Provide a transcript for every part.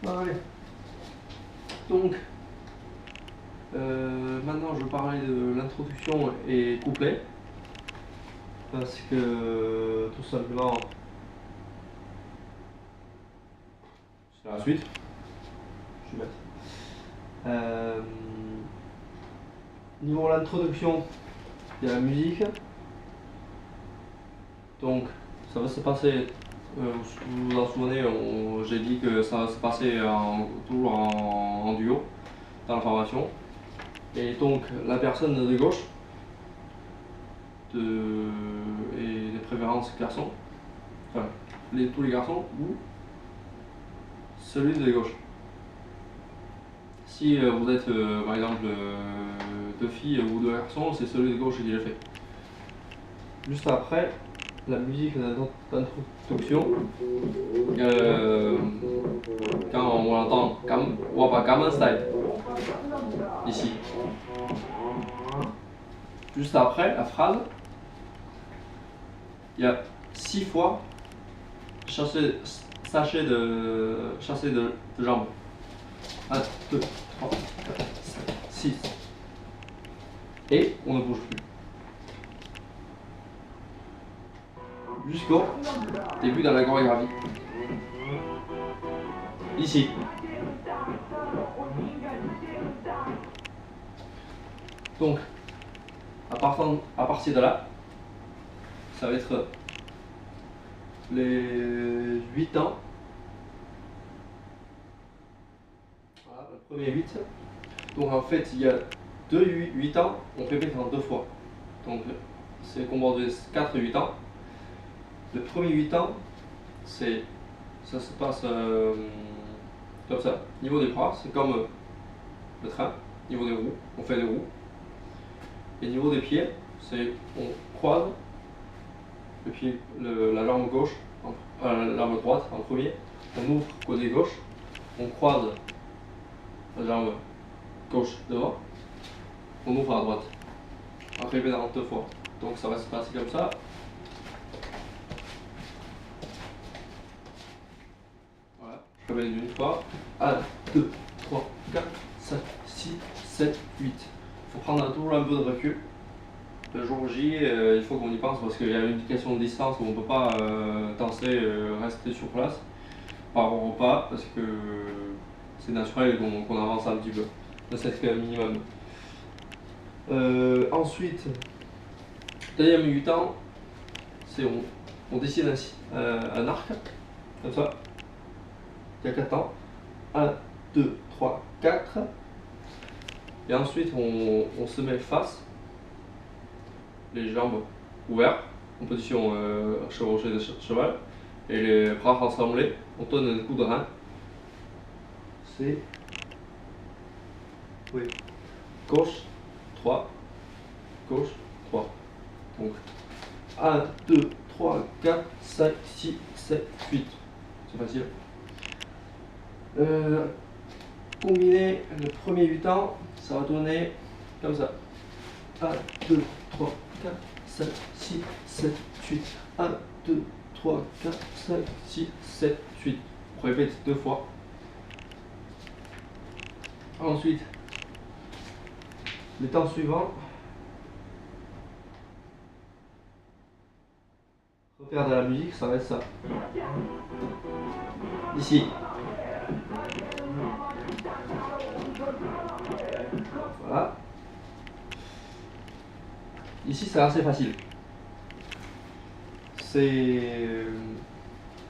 Ouais. Donc, maintenant je vais parler de l'introduction et couplet. Parce que tout simplement, c'est la suite. Je vais mettre. Niveau l'introduction, il y a la musique. Donc, ça va se passer. Vous vous en souvenez, j'ai dit que ça va se passer toujours en duo dans la formation. Et donc, la personne de gauche, et des préférences garçons, enfin, tous les garçons, ou celui de gauche. Si vous êtes par exemple deux filles ou deux garçons, c'est celui de gauche qui le fait. Juste après, la musique d'introduction, quand on entend Wapa Gamma Style, ici. Juste après la phrase, il y a 6 fois chasser de jambes. 1, 2, 3, 4, 5, 6. Et on ne bouge plus. Jusqu'au début de la chorégraphie. Ici. Donc, à partir de là, ça va être les 8 ans. Voilà, le premier 8. Donc en fait, il y a 8 ans, on répète en 2 fois. Donc c'est composé 4 et 8 ans. Le premier 8 ans, ça se passe comme ça. Niveau des bras, c'est comme le train. Niveau des roues, on fait des roues. Et niveau des pieds, c'est on croise le pied, la jambe gauche, la jambe droite en premier. On ouvre côté gauche, on croise la jambe gauche devant, on ouvre à droite. On répète en 2 fois. Donc ça va se passer comme ça. Voilà, je répète une fois. 1, 2, 3, 4, 5, 6, 7, 8. Il faut prendre toujours un peu de recul. Le jour J, il faut qu'on y pense parce qu'il y a une question de distance où on ne peut pas danser, rester sur place par rapport au pas parce que c'est naturel qu'on avance un petit peu. C'est un minimum. Ensuite, deuxième 8 ans, c'est on dessine un arc, comme ça. Il y a 4 temps. 1, 2, 3, 4. Et ensuite, on se met face, les jambes ouvertes, en position chevauchée de cheval, et les bras rassemblés. On donne un coup de rein. C'est. Oui. Gauche, 3. Gauche, 3. Donc, 1, 2, 3, 4, 5, 6, 7, 8. C'est facile. Combiner le premier 8 ans, ça va donner comme ça. 1, 2, 3, 4, 5, 6, 7, 8. 1, 2, 3, 4, 5, 6, 7, 8. On répète 2 fois. Ensuite, le temps suivant, repère de la musique, ça va être ça. Ici. Voilà. Ici, c'est assez facile.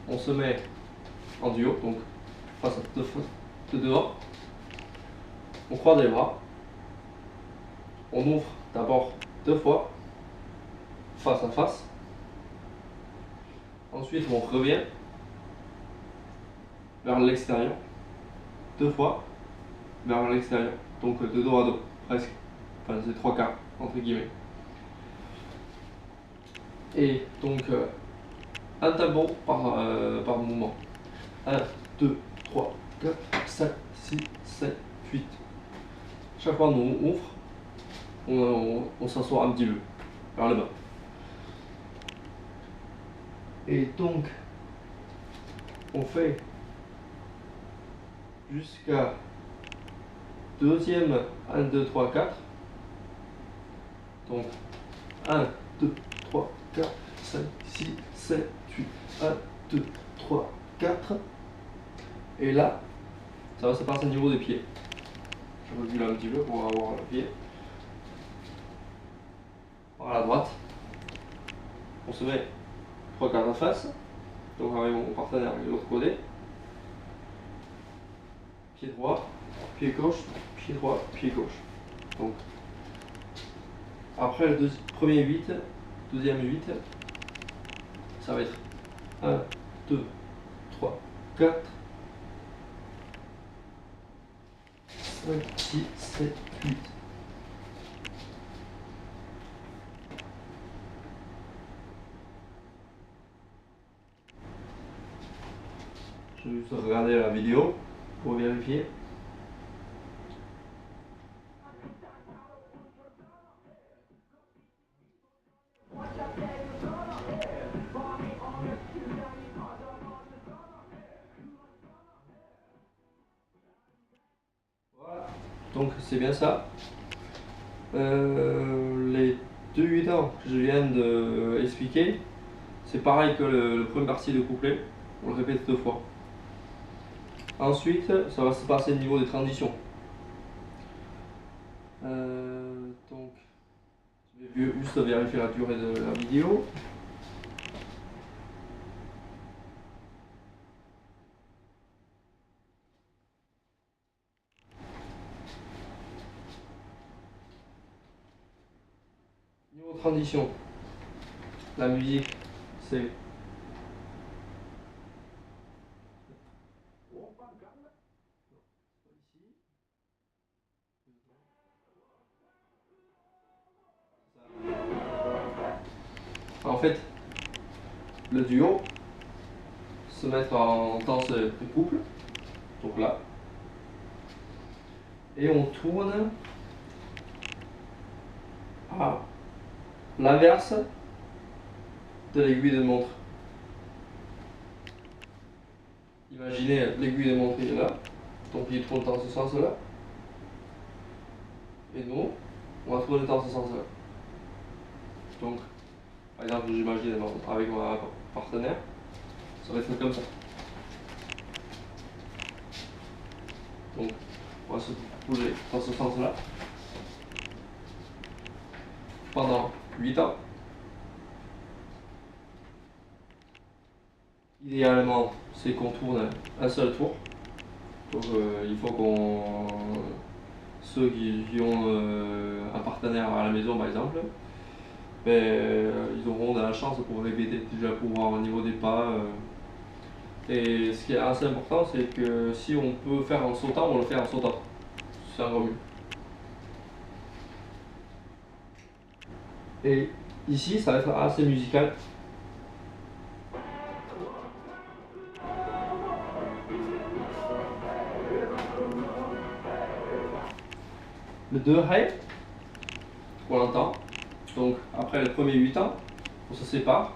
On se met en duo, donc face à dehors. On croise les bras. On ouvre d'abord 2 fois, face à face. Ensuite, on revient vers l'extérieur, 2 fois vers l'extérieur. Donc de dos à dos, presque. Enfin, c'est 3 quarts, entre guillemets. Et donc, un tempo par mouvement. 1, 2, 3, 4, 5, 6, 7, 8. Chaque fois qu'on ouvre, on s'assoit un petit peu vers le bas. Et donc, on fait jusqu'à deuxième 1, 2, 3, 4. Donc 1, 2, 3, 4, 5, 6, 7, 8, 1, 2, 3, 4. Et là, ça va se passer au niveau des pieds. Je recule un petit peu pour avoir le pied. Par la droite. On se met 3 quarts en face. Donc avec mon partenaire de l'autre côté. Pied droit, pied gauche, pied droit, pied gauche. Donc après le premier 8, deuxième 8, ça va être 1, 2, 3, 4, 5, 6, 7, 8. Je vais juste regarder la vidéo pour vérifier. Voilà, donc c'est bien ça. Les 2 8 ans que je viens d'expliquer, c'est pareil que le premier partie de couplet, on le répète 2 fois. Ensuite, ça va se passer au niveau des transitions. Donc, je vais juste vérifier la durée de la vidéo. Niveau transition, la musique, c'est en fait le duo se mettre en danse de couple, donc là, et on tourne à l'inverse de l'aiguille de montre. Imaginez l'aiguille de montre est là, donc il tourne dans ce sens-là, et nous, on va tourner dans ce sens-là. Donc, par exemple, j'imagine avec ma partenaire, ça va être comme ça. Donc, on va se bouger dans ce sens-là pendant 8 ans. Idéalement, c'est qu'on tourne un seul tour. Donc, il faut qu'on. Ceux qui ont un partenaire à la maison, par exemple, ils auront de la chance pour répéter déjà pour voir au niveau des pas. Et ce qui est assez important, c'est que si on peut faire en sautant, on le fait en sautant. C'est encore mieux. Et ici, ça va être assez musical. Le 2 high, qu'on entend. Donc après le premier 8 ans, on se sépare,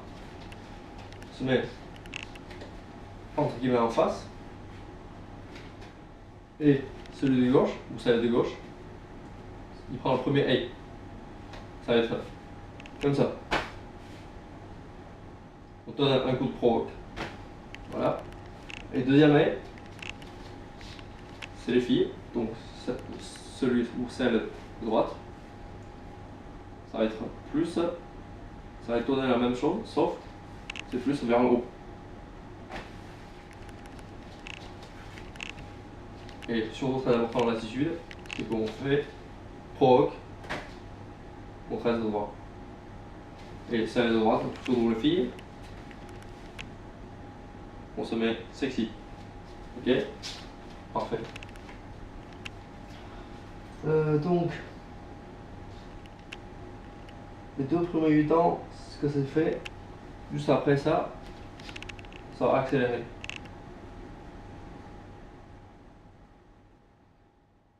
on se met entre guillemets en face. Et celui de gauche, ou celle de gauche, il prend le premier high. Ça va être comme ça. On donne un coup de provoque. Voilà. Et deuxième high, c'est les filles. Donc celui ou celle de droite. Ça va être plus, ça va tourner la même chose, sauf c'est plus vers le haut. Et surtout très important en latitude, c'est qu'on fait provoque, on trace de droite. Et celle de droite, plutôt double fille, on se met sexy. Ok? Parfait. Donc, les 2 premiers 8 ans, ce que c'est fait, juste après ça, ça va accélérer.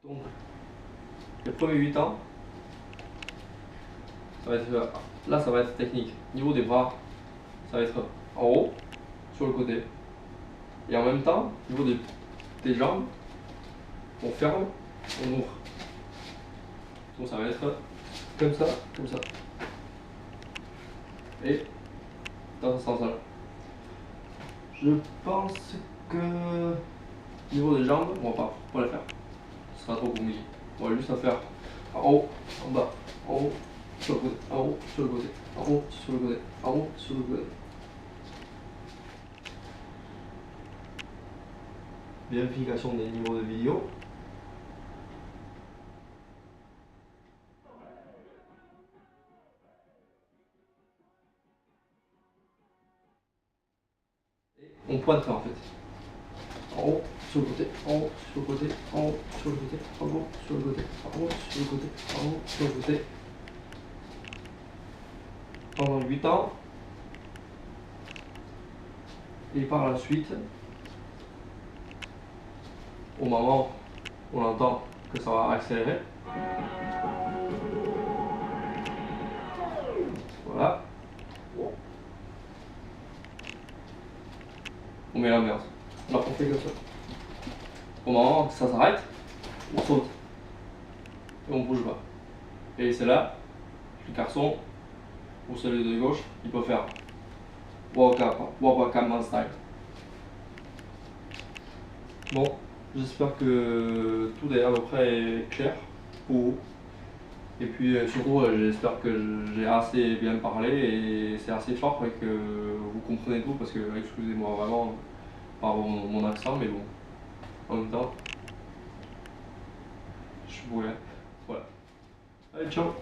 Donc, les premiers 8 ans, ça va être là, ça va être technique. Niveau des bras, ça va être en haut, sur le côté. Et en même temps, au niveau des jambes, on ferme, on ouvre. Donc ça va être comme ça, comme ça. Et dans ce sens-là. Je pense que au niveau des jambes, on va pas le faire. Ce sera trop compliqué. On va juste la faire en haut, en bas, en haut, sur le côté, en haut, sur le côté, en haut, sur le côté, en haut, sur le côté. Vérification des niveaux de vidéo. Et on pointe en fait. En haut, sur le côté, en haut, sur le côté, en haut, sur le côté, en haut, sur le côté, en haut, sur le côté, en haut, sur le côté. Pendant 8 ans. Et par la suite, au moment où on entend que ça va accélérer, voilà, on met l'ambiance. Alors on fait comme ça. Au moment où ça s'arrête, on saute. Et on bouge pas. Et c'est là, le garçon, ou celui de gauche, il peut faire Wabakama style. Bon, j'espère que tout est à peu près clair pour vous. Et puis surtout, j'espère que j'ai assez bien parlé et c'est assez fort et que vous comprenez tout parce que, excusez-moi vraiment par mon accent, mais bon, en même temps, je suis bouillant. Voilà. Allez, ciao!